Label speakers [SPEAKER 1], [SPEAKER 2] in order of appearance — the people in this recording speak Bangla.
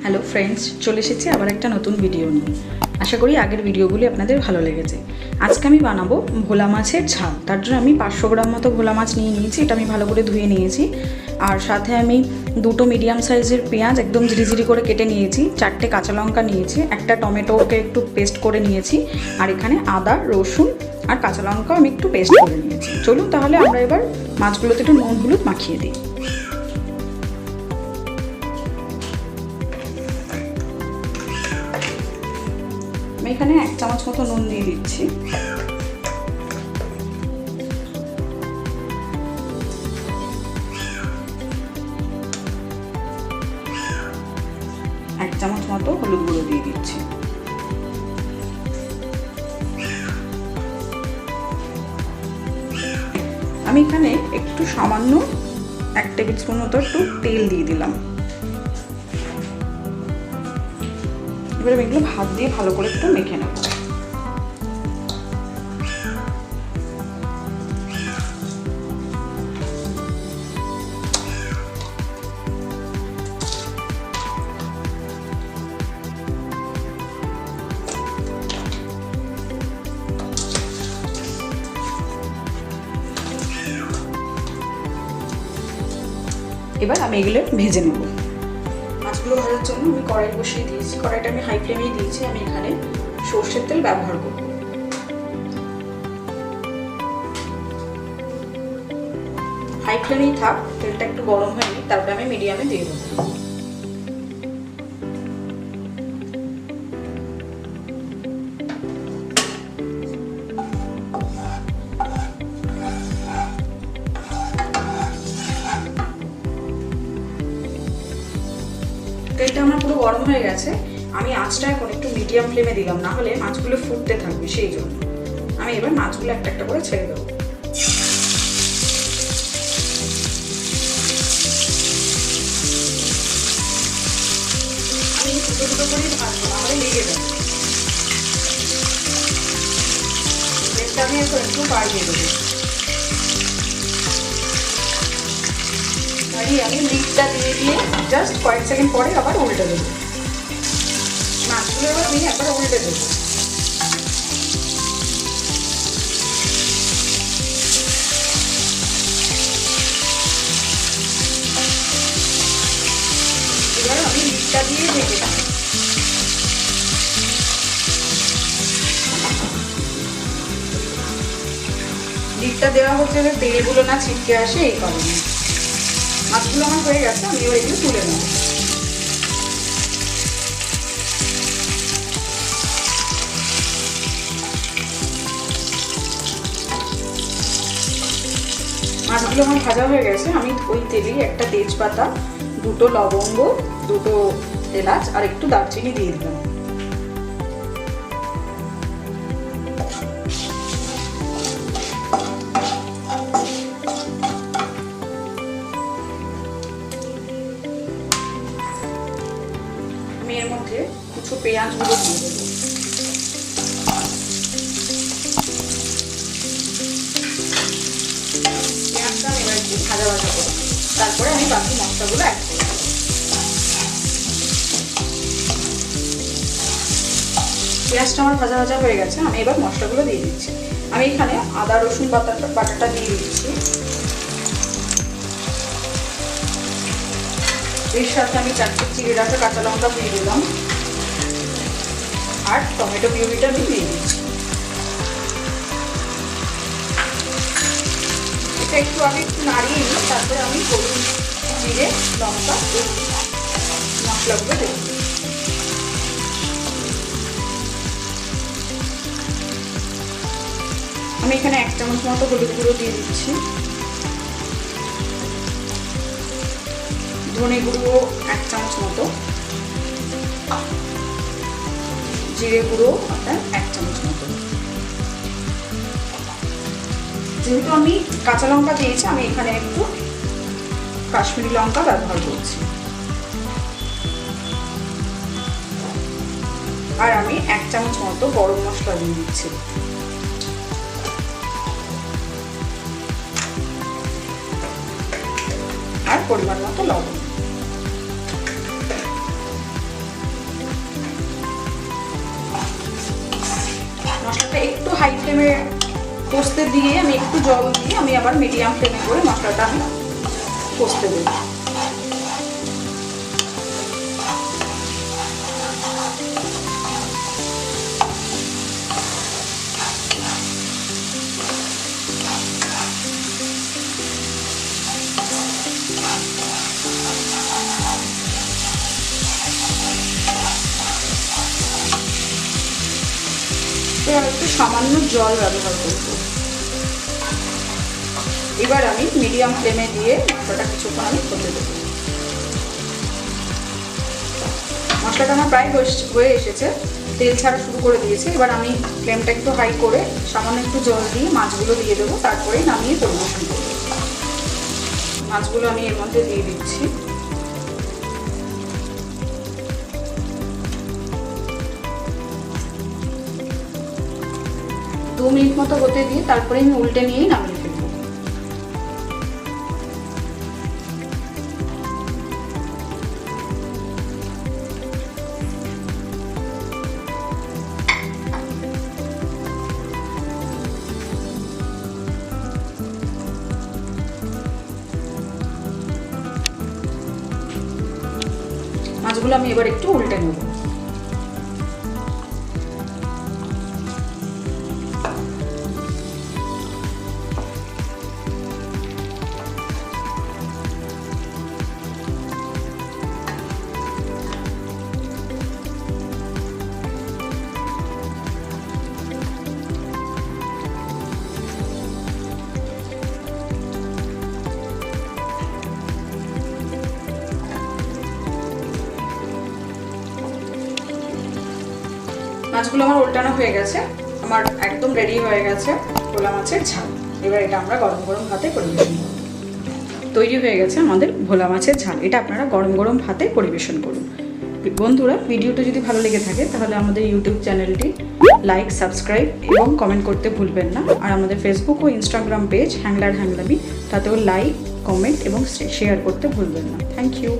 [SPEAKER 1] হ্যালো ফ্রেন্ডস, চলে এসেছি আবার একটা নতুন ভিডিও নিয়ে। আশা করি আগের ভিডিওগুলি আপনাদের ভালো লেগেছে। আজকে আমি বানাবো ভোলা মাছের ঝাল। তার জন্য আমি 500 গ্রাম মতো ভোলা মাছ নিয়ে নিয়েছি। এটা আমি ভালো করে ধুয়ে নিয়েছি। আর সাথে আমি দুটো মিডিয়াম সাইজের পেঁয়াজ একদম ঝিরিঝিরি করে কেটে নিয়েছি, 4টে কাঁচা লঙ্কা নিয়েছি, একটা টমেটোকে একটু পেস্ট করে নিয়েছি, আর এখানে আদা, রসুন আর কাঁচা লঙ্কা আমি একটু পেস্ট করে নিয়েছি। চলুন তাহলে আমরা এবার মাছগুলোতে একটু নুন হলুদ মাখিয়ে দিই। আমি এখানে 1 চামচ মতো নুন দিয়ে দিচ্ছি। এক চামচ মতো হলুদ গুঁড়ো দিয়ে দিচ্ছি। আমি এখানে একটু সামান্য 1 টেবিল স্পুন মতো একটু তেল দিয়ে দিলাম। এবার আমি এগুলো হাত দিয়ে ভালো করে একটু মেখে নেব। এবার আমি এগুলো ভেজে নেব। মাছগুলো ভাজার জন্য আমি কড়াই বসিয়ে দিয়েছি। কড়াইটা আমি হাই ফ্লেমে দিয়েছি। আমি এখানে সর্ষের তেল ব্যবহার করব। হাই ফ্লেমেই থাক, তেলটা একটু গরম হয়ে নিই, তারপরে আমি মিডিয়ামে দিয়ে দেবো। তেলটা আমার পুরো গরম হয়ে গেছে। আমি আঁচটা এখন একটু মিডিয়াম ফ্লেমে দিলাম, না হলে মাছগুলো ফুটতে থাকবে, সেই জন্য। আমি এবার মাছগুলো একটা একটা করে ছেড়ে দেবো। আমি দুটো দুটো করেই ভাজবো, নাহলে লেগে যাবে। তেলটা আমি এখন একটু বাড়িয়ে দেবো। আমি লিডটা দিয়ে দিয়ে জাস্ট কয়েক সেকেন্ড পরে আবার উল্টে দেবো। মাছগুলো এবার আমি একবার উল্টে দেবো। এবার আমি লিডটা দিয়ে ঢেকে দেবো। লিডটা দেওয়া হচ্ছে যে তেলগুলো না ছিটকে আসে, এই কারণে। মাছগুলো আমার হয়ে গেছে, আমি এবার এগুলো তুলে নেব। মাছগুলো আমার ভাজা হয়ে গেছে। আমি ওই তেলেই একটা তেজপাতা, দুটো লবঙ্গ, দুটো এলাচ আর একটু দারচিনি দিয়ে দিলাম। আমি এর মধ্যে কিছু পেঁয়াজগুলো দিয়ে দেবো। পেঁয়াজটা আমি এবার একটু ভাজা ভাজা করব, তারপরে আমি বাকি মশলাগুলো অ্যাড করব। পেঁয়াজটা আমার ভাজা ভাজা হয়ে গেছে। আমি এবার মশলাগুলো দিয়ে দিচ্ছি। আমি এখানে আদা রসুন বাটাটা দিয়ে দিচ্ছি। এর সাথে আমি 4টে চিড়ে রাখা কাঁচা লঙ্কা দিয়ে দিলাম, আর টমেটো পিউরিটা আমি দিয়ে দিচ্ছি। এটা একটু আমি একটু নাড়িয়ে নিই, তারপরে আমি হলুদ, জিরে, লঙ্কা মশলাগুলো দেবো। আমি এখানে 1 চামচ মতো হলুদ গুঁড়ো দিয়ে দিচ্ছি। ধনে গুঁড়ো 1 চামচ মতো, জিরে গুঁড়ো আপনার 1 চামচ মতো। যেহেতু আমি কাঁচা লঙ্কা দিয়েছি, আমি এখানে একটু কাশ্মীরি লঙ্কা ব্যবহার করছি। আর আমি 1 চামচ মতো গরম মশলা দিয়ে দিচ্ছি। আর পরিমাণ মতো লবণ। হাই ফ্লেমে কষতে দিয়ে আমি একটু জল দিয়ে আমি আবার মিডিয়াম ফ্লেমে করে মশলাটা আমি কষতে দেব। একটু সামান্য জল ব্যবহার করব। এবার আমি মিডিয়াম ফ্লেমে দিয়ে মশলাটা কিছুক্ষণ আমি করতে দেব। মশলাটা আমার প্রায় হয়ে এসেছে, তেল ছাড়া শুরু করে দিয়েছে। এবার আমি ফ্লেমটা একটু হাই করে সামান্য একটু জল দিয়ে মাছগুলো দিয়ে দেবো, তারপরে নামিয়ে পরিবেশন করব। মাছগুলো আমি এর মধ্যে দিয়ে দিচ্ছি। দু মিনিট মতো হতে দিয়ে তারপরে আমি উল্টে নিয়েই নামিয়ে ফেলবো। মাছগুলো আমি এবার একটু উল্টে নেব। মাছগুলো আমার উল্টানো হয়ে গেছে, আমার একদম রেডি হয়ে গেছে ভোলা মাছের ঝাল। এবার এটা আমরা গরম গরম ভাতে পরিবেশন করব। তৈরি হয়ে গেছে আমাদের ভোলা মাছের ঝাল। এটা আপনারা গরম গরম ভাতে পরিবেশন করুন। বন্ধুরা, ভিডিওটা যদি ভালো লেগে থাকে তাহলে আমাদের ইউটিউব চ্যানেলটি লাইক, সাবস্ক্রাইব এবং কমেন্ট করতে ভুলবেন না। আর আমাদের ফেসবুক ও ইনস্টাগ্রাম পেজ হ্যাংলার হ্যাংলামি, তাতেও লাইক, কমেন্ট এবং শেয়ার করতে ভুলবেন না। Thank you.